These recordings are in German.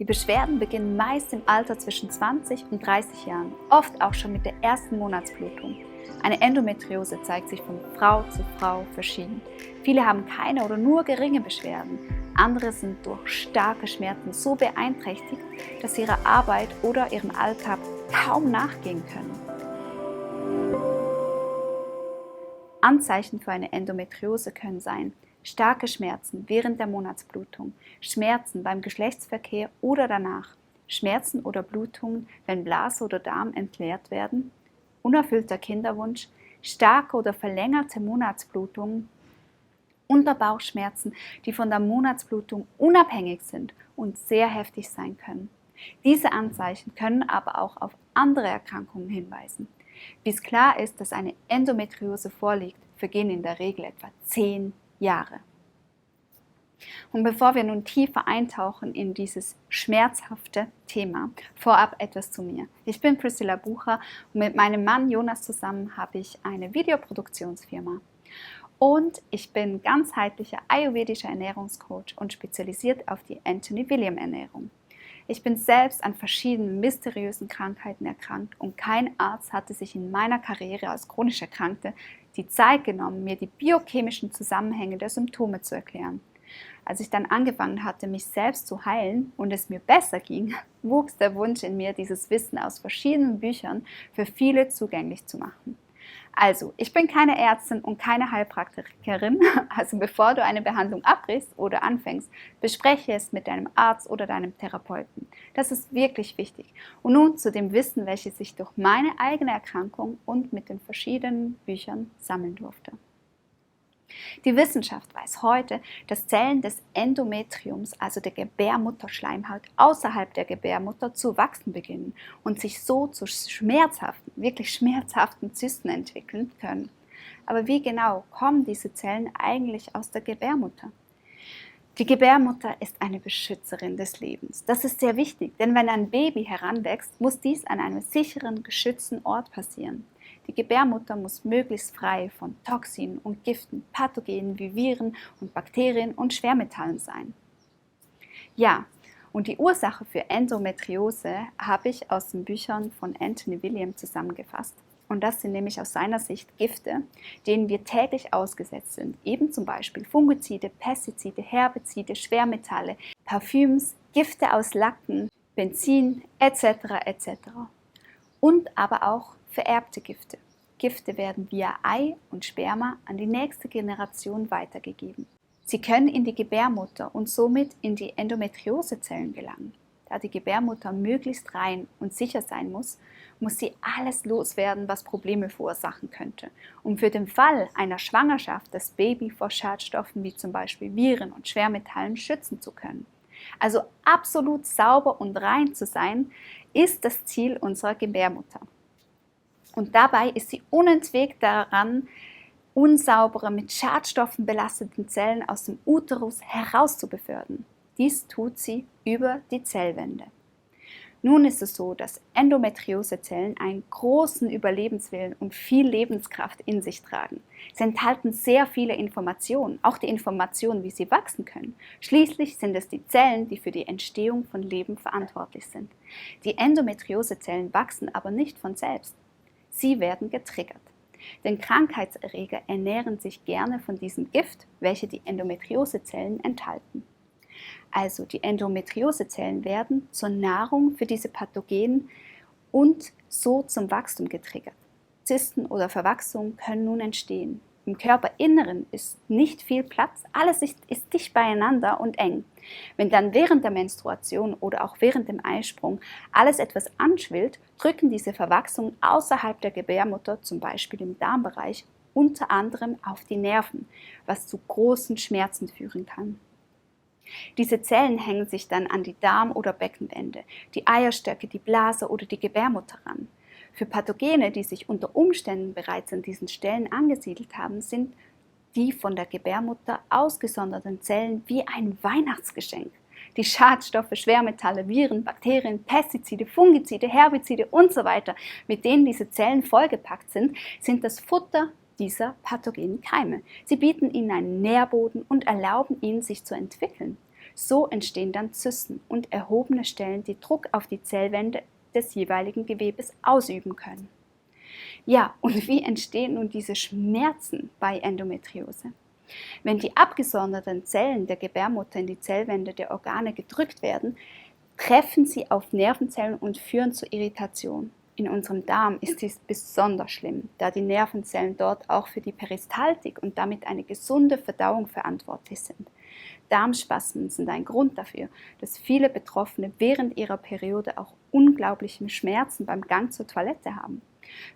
Die Beschwerden beginnen meist im Alter zwischen 20 und 30 Jahren, oft auch schon mit der ersten Monatsblutung. Eine Endometriose zeigt sich von Frau zu Frau verschieden. Viele haben keine oder nur geringe Beschwerden. Andere sind durch starke Schmerzen so beeinträchtigt, dass sie ihrer Arbeit oder ihrem Alltag kaum nachgehen können. Anzeichen für eine Endometriose können sein: starke Schmerzen während der Monatsblutung, Schmerzen beim Geschlechtsverkehr oder danach, Schmerzen oder Blutungen, wenn Blase oder Darm entleert werden, unerfüllter Kinderwunsch, starke oder verlängerte Monatsblutungen, Unterbauchschmerzen, die von der Monatsblutung unabhängig sind und sehr heftig sein können. Diese Anzeichen können aber auch auf andere Erkrankungen hinweisen. Bis klar ist, dass eine Endometriose vorliegt, vergehen in der Regel etwa 10 Jahre. Und bevor wir nun tiefer eintauchen in dieses schmerzhafte Thema, vorab etwas zu mir. Ich bin Priscilla Bucher und mit meinem Mann Jonas zusammen habe ich eine Videoproduktionsfirma. Und ich bin ganzheitlicher ayurvedischer Ernährungscoach und spezialisiert auf die Anthony William Ernährung. Ich bin selbst an verschiedenen mysteriösen Krankheiten erkrankt und kein Arzt hatte sich in meiner Karriere als chronisch Erkrankte die Zeit genommen, mir die biochemischen Zusammenhänge der Symptome zu erklären. Als ich dann angefangen hatte, mich selbst zu heilen und es mir besser ging, wuchs der Wunsch in mir, dieses Wissen aus verschiedenen Büchern für viele zugänglich zu machen. Also, ich bin keine Ärztin und keine Heilpraktikerin, also bevor du eine Behandlung abbrichst oder anfängst, bespreche es mit deinem Arzt oder deinem Therapeuten. Das ist wirklich wichtig. Und nun zu dem Wissen, welches ich durch meine eigene Erkrankung und mit den verschiedenen Büchern sammeln durfte. Die Wissenschaft weiß heute, dass Zellen des Endometriums, also der Gebärmutterschleimhaut außerhalb der Gebärmutter, zu wachsen beginnen und sich so zu schmerzhaften, wirklich schmerzhaften Zysten entwickeln können. Aber wie genau kommen diese Zellen eigentlich aus der Gebärmutter? Die Gebärmutter ist eine Beschützerin des Lebens. Das ist sehr wichtig, denn wenn ein Baby heranwächst, muss dies an einem sicheren, geschützten Ort passieren. Die Gebärmutter muss möglichst frei von Toxinen und Giften, Pathogenen wie Viren und Bakterien und Schwermetallen sein. Ja, und die Ursache für Endometriose habe ich aus den Büchern von Anthony William zusammengefasst. Und das sind nämlich aus seiner Sicht Gifte, denen wir täglich ausgesetzt sind. Eben zum Beispiel Fungizide, Pestizide, Herbizide, Schwermetalle, Parfüms, Gifte aus Lacken, Benzin etc. etc. Und aber auch vererbte Gifte. Gifte werden via Ei und Sperma an die nächste Generation weitergegeben. Sie können in die Gebärmutter und somit in die Endometriosezellen gelangen. Da die Gebärmutter möglichst rein und sicher sein muss, muss sie alles loswerden, was Probleme verursachen könnte, um für den Fall einer Schwangerschaft das Baby vor Schadstoffen wie zum Beispiel Viren und Schwermetallen schützen zu können. Also absolut sauber und rein zu sein, ist das Ziel unserer Gebärmutter. Und dabei ist sie unentwegt daran, unsaubere, mit Schadstoffen belasteten Zellen aus dem Uterus herauszubefördern. Dies tut sie über die Zellwände. Nun ist es so, dass Endometriosezellen einen großen Überlebenswillen und viel Lebenskraft in sich tragen. Sie enthalten sehr viele Informationen, auch die Informationen, wie sie wachsen können. Schließlich sind es die Zellen, die für die Entstehung von Leben verantwortlich sind. Die Endometriosezellen wachsen aber nicht von selbst. Sie werden getriggert. Denn Krankheitserreger ernähren sich gerne von diesem Gift, welche die Endometriosezellen enthalten. Also die Endometriosezellen werden zur Nahrung für diese Pathogene und so zum Wachstum getriggert. Zysten oder Verwachsungen können nun entstehen. Im Körperinneren ist nicht viel Platz, alles ist dicht beieinander und eng. Wenn dann während der Menstruation oder auch während dem Eisprung alles etwas anschwillt, drücken diese Verwachsungen außerhalb der Gebärmutter, zum Beispiel im Darmbereich, unter anderem auf die Nerven, was zu großen Schmerzen führen kann. Diese Zellen hängen sich dann an die Darm- oder Beckenwände, die Eierstöcke, die Blase oder die Gebärmutter ran. Für Pathogene, die sich unter Umständen bereits an diesen Stellen angesiedelt haben, sind die von der Gebärmutter ausgesonderten Zellen wie ein Weihnachtsgeschenk. Die Schadstoffe, Schwermetalle, Viren, Bakterien, Pestizide, Fungizide, Herbizide usw., mit denen diese Zellen vollgepackt sind, sind das Futter dieser pathogenen Keime. Sie bieten ihnen einen Nährboden und erlauben ihnen, sich zu entwickeln. So entstehen dann Zysten und erhobene Stellen, die Druck auf die Zellwände des jeweiligen Gewebes ausüben können. Ja, und wie entstehen nun diese Schmerzen bei Endometriose? Wenn die abgesonderten Zellen der Gebärmutter in die Zellwände der Organe gedrückt werden, treffen sie auf Nervenzellen und führen zu Irritation. In unserem Darm ist dies besonders schlimm, da die Nervenzellen dort auch für die Peristaltik und damit eine gesunde Verdauung verantwortlich sind. Darmspasmen sind ein Grund dafür, dass viele Betroffene während ihrer Periode auch unglaubliche Schmerzen beim Gang zur Toilette haben.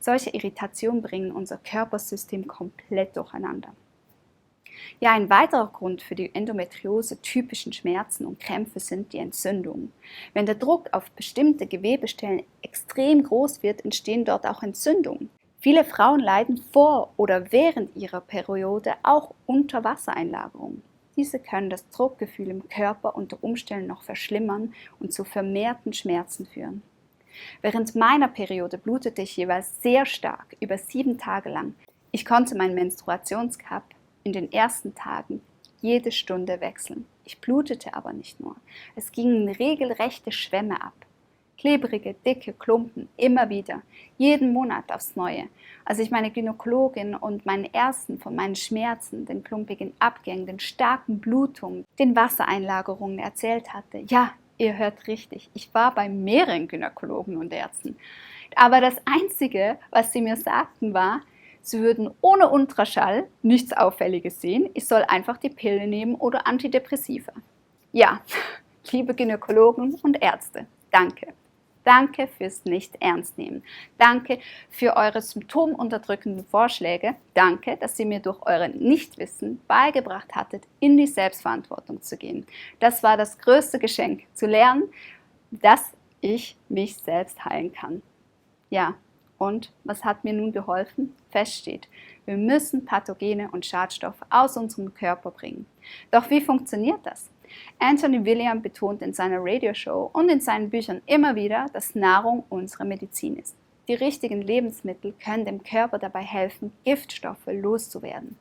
Solche Irritationen bringen unser Körpersystem komplett durcheinander. Ja, ein weiterer Grund für die Endometriose-typischen Schmerzen und Krämpfe sind die Entzündungen. Wenn der Druck auf bestimmte Gewebestellen extrem groß wird, entstehen dort auch Entzündungen. Viele Frauen leiden vor oder während ihrer Periode auch unter Wassereinlagerungen. Diese können das Druckgefühl im Körper unter Umständen noch verschlimmern und zu vermehrten Schmerzen führen. Während meiner Periode blutete ich jeweils sehr stark, über 7 Tage lang. Ich konnte meinen Menstruationscup in den ersten Tagen jede Stunde wechseln. Ich blutete aber nicht nur. Es gingen regelrechte Schwämme ab. Klebrige, dicke Klumpen, immer wieder, jeden Monat aufs Neue. Als ich meine Gynäkologin und meinen ersten von meinen Schmerzen, den klumpigen Abgängen, den starken Blutungen, den Wassereinlagerungen erzählt hatte, ja, ihr hört richtig, ich war bei mehreren Gynäkologen und Ärzten. Aber das Einzige, was sie mir sagten, war, sie würden ohne Ultraschall nichts Auffälliges sehen, ich soll einfach die Pille nehmen oder Antidepressiva. Ja, liebe Gynäkologen und Ärzte, danke. Danke fürs Nicht-Ernst-Nehmen. Danke für eure symptomunterdrückenden Vorschläge. Danke, dass ihr mir durch euer Nichtwissen beigebracht hattet, in die Selbstverantwortung zu gehen. Das war das größte Geschenk, zu lernen, dass ich mich selbst heilen kann. Ja, und was hat mir nun geholfen? Fest steht, wir müssen Pathogene und Schadstoffe aus unserem Körper bringen. Doch wie funktioniert das? Anthony William betont in seiner Radioshow und in seinen Büchern immer wieder, dass Nahrung unsere Medizin ist. Die richtigen Lebensmittel können dem Körper dabei helfen, Giftstoffe loszuwerden.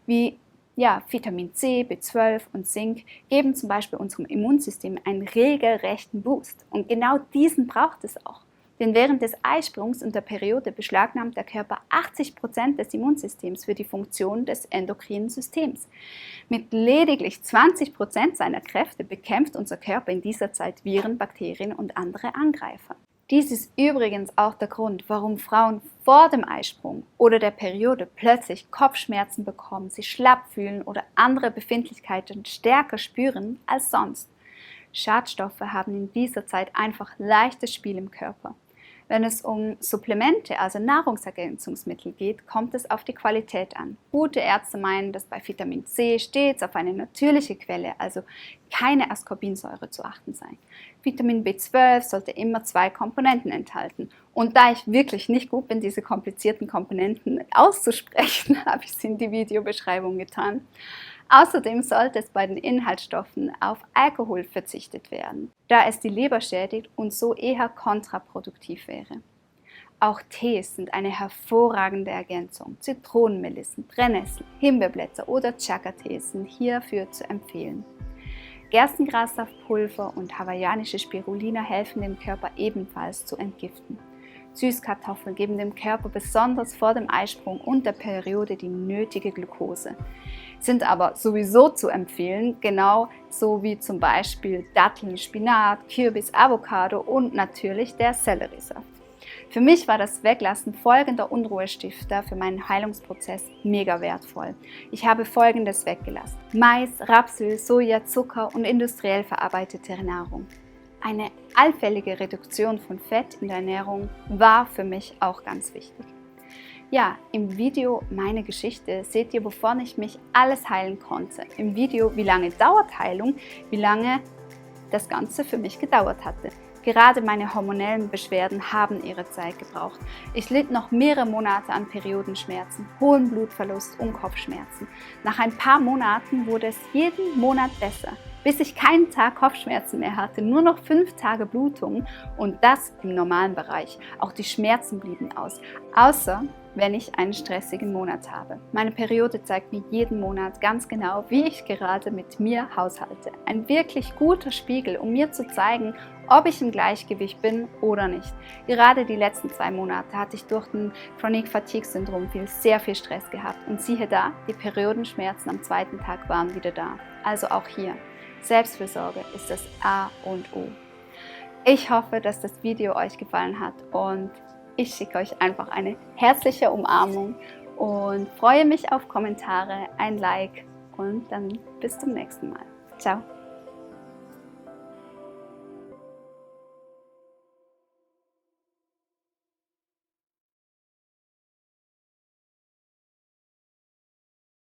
Wie Vitamin C, B12 und Zink geben zum Beispiel unserem Immunsystem einen regelrechten Boost. Und genau diesen braucht es auch. Denn während des Eisprungs und der Periode beschlagnahmt der Körper 80% des Immunsystems für die Funktion des endokrinen Systems. Mit lediglich 20% seiner Kräfte bekämpft unser Körper in dieser Zeit Viren, Bakterien und andere Angreifer. Dies ist übrigens auch der Grund, warum Frauen vor dem Eisprung oder der Periode plötzlich Kopfschmerzen bekommen, sich schlapp fühlen oder andere Befindlichkeiten stärker spüren als sonst. Schadstoffe haben in dieser Zeit einfach leichtes Spiel im Körper. Wenn es um Supplemente, also Nahrungsergänzungsmittel geht, kommt es auf die Qualität an. Gute Ärzte meinen, dass bei Vitamin C stets auf eine natürliche Quelle, also keine Ascorbinsäure, zu achten sei. Vitamin B12 sollte immer 2 Komponenten enthalten. Und da ich wirklich nicht gut bin, diese komplizierten Komponenten auszusprechen, habe ich sie in die Videobeschreibung getan. Außerdem sollte es bei den Inhaltsstoffen auf Alkohol verzichtet werden, da es die Leber schädigt und so eher kontraproduktiv wäre. Auch Tees sind eine hervorragende Ergänzung. Zitronenmelissen, Brennnessel, Himbeerblätter oder Chaga-Tees sind hierfür zu empfehlen. Gerstengrassaftpulver und hawaiianische Spirulina helfen dem Körper ebenfalls zu entgiften. Süßkartoffeln geben dem Körper besonders vor dem Eisprung und der Periode die nötige Glucose, sind aber sowieso zu empfehlen, genauso wie zum Beispiel Datteln, Spinat, Kürbis, Avocado und natürlich der Selleriesaft. Für mich war das Weglassen folgender Unruhestifter für meinen Heilungsprozess mega wertvoll. Ich habe Folgendes weggelassen: Mais, Rapsöl, Soja, Zucker und industriell verarbeitete Nahrung. Eine allfällige Reduktion von Fett in der Ernährung war für mich auch ganz wichtig. Ja, im Video Meine Geschichte seht ihr, wovon ich mich alles heilen konnte. Im Video, wie lange dauert Heilung, wie lange das Ganze für mich gedauert hatte. Gerade meine hormonellen Beschwerden haben ihre Zeit gebraucht. Ich litt noch mehrere Monate an Periodenschmerzen, hohen Blutverlust und Kopfschmerzen. Nach ein paar Monaten wurde es jeden Monat besser, bis ich keinen Tag Kopfschmerzen mehr hatte, nur noch 5 Tage Blutungen und das im normalen Bereich. Auch die Schmerzen blieben aus, außer wenn ich einen stressigen Monat habe. Meine Periode zeigt mir jeden Monat ganz genau, wie ich gerade mit mir haushalte. Ein wirklich guter Spiegel, um mir zu zeigen, ob ich im Gleichgewicht bin oder nicht. Gerade die letzten 2 Monate hatte ich durch den Chronic Fatigue Syndrom sehr viel Stress gehabt. Und siehe da, die Periodenschmerzen am 2. Tag waren wieder da. Also auch hier, Selbstfürsorge ist das A und O. Ich hoffe, dass das Video euch gefallen hat und ich schicke euch einfach eine herzliche Umarmung und freue mich auf Kommentare, ein Like und dann bis zum nächsten Mal. Ciao!